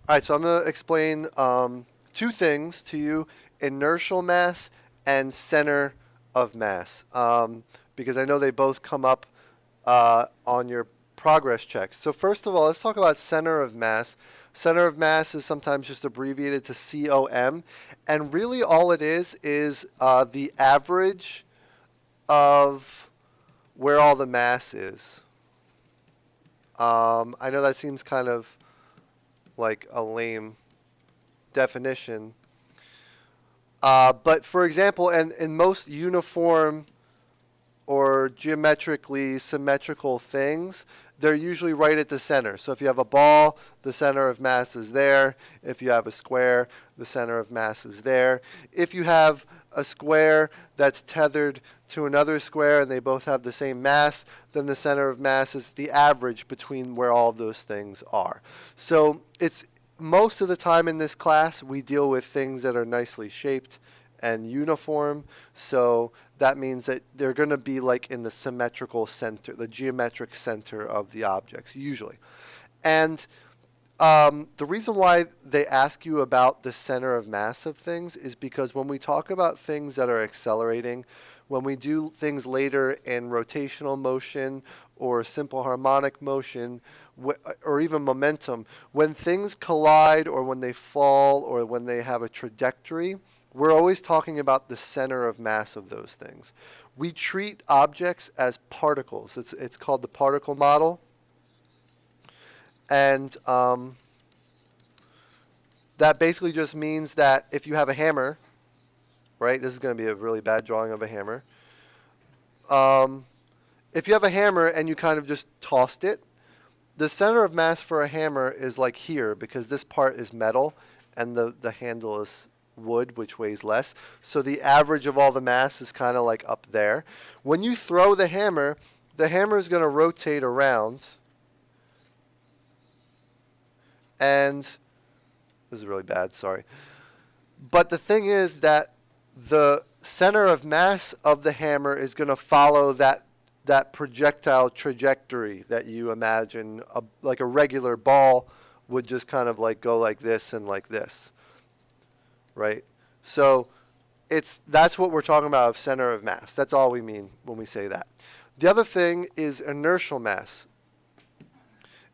All right, so I'm going to explain two things to you: inertial mass and center of mass, because I know they both come up on your progress checks. So first of all, let's talk about center of mass. Center of mass is sometimes just abbreviated to COM, and really all it is the average of where all the mass is. I know that seems kind of like a lame definition, but for example, and in most uniform or geometrically symmetrical things, they're usually right at the center. So if you have a ball, the center of mass is there. If you have a square, the center of mass is there. If you have a square that's tethered to another square and they both have the same mass, then the center of mass is the average between where all of those things are. So it's most of the time in this class we deal with things that are nicely shaped and uniform. So that means that they're going to be like in the symmetrical center, the geometric center of the objects, usually. And the reason why they ask you about the center of mass of things is because when we talk about things that are accelerating, when we do things later in rotational motion or simple harmonic motion, or even momentum, when things collide or when they fall or when they have a trajectory, we're always talking about the center of mass of those things. We treat objects as particles. It's called the particle model. And that basically just means that if you have a hammer, right, this is going to be a really bad drawing of a hammer. Um, if you have a hammer and you kind of just tossed it, the center of mass for a hammer is like here because this part is metal and the handle is wood, which weighs less. So the average of all the mass is kind of like up there. When you throw the hammer is going to rotate around, and this is really bad, sorry. But the thing is that the center of mass of the hammer is going to follow that projectile trajectory that you imagine, like a regular ball would just kind of like go like this and like this, right? So that's what we're talking about of center of mass. That's all we mean when we say that. The other thing is inertial mass.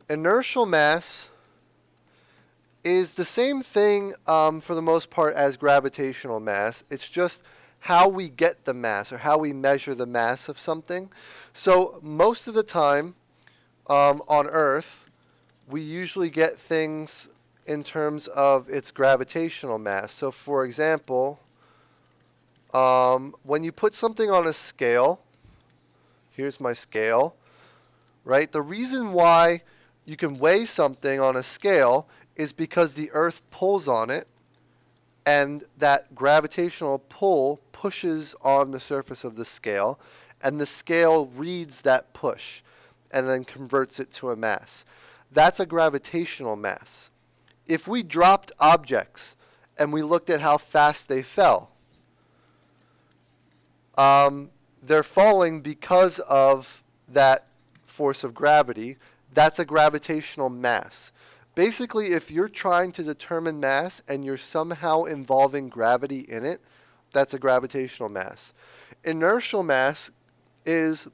Inertial mass is the same thing for the most part as gravitational mass. It's just how we get the mass or how we measure the mass of something. So most of the time on Earth, we usually get things in terms of its gravitational mass. So for example, when you put something on a scale, here's my scale, right? The reason why you can weigh something on a scale is because the Earth pulls on it, and that gravitational pull pushes on the surface of the scale, and the scale reads that push and then converts it to a mass. That's a gravitational mass. If we dropped objects and we looked at how fast they fell, they're falling because of that force of gravity. That's a gravitational mass. Basically, if you're trying to determine mass and you're somehow involving gravity in it, that's a gravitational mass. Inertial mass is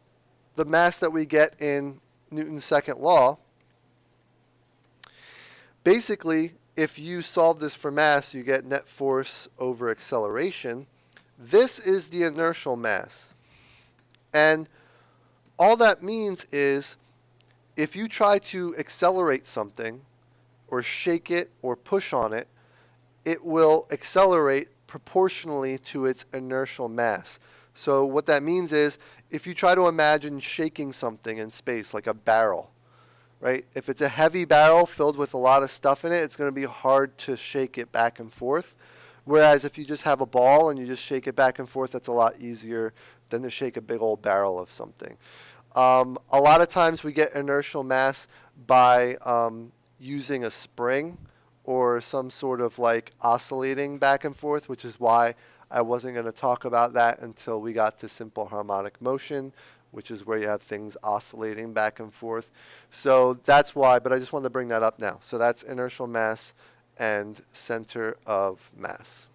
the mass that we get in Newton's second law. Basically, if you solve this for mass, you get net force over acceleration. This is the inertial mass. And all that means is if you try to accelerate something or shake it or push on it, it will accelerate proportionally to its inertial mass. So what that means is if you try to imagine shaking something in space like a barrel, right? If it's a heavy barrel filled with a lot of stuff in it, it's going to be hard to shake it back and forth. Whereas if you just have a ball and you just shake it back and forth, that's a lot easier than to shake a big old barrel of something. A lot of times we get inertial mass by using a spring or some sort of like oscillating back and forth, which is why I wasn't going to talk about that until we got to simple harmonic motion, which is where you have things oscillating back and forth. So that's why, but I just wanted to bring that up now. So that's inertial mass and center of mass.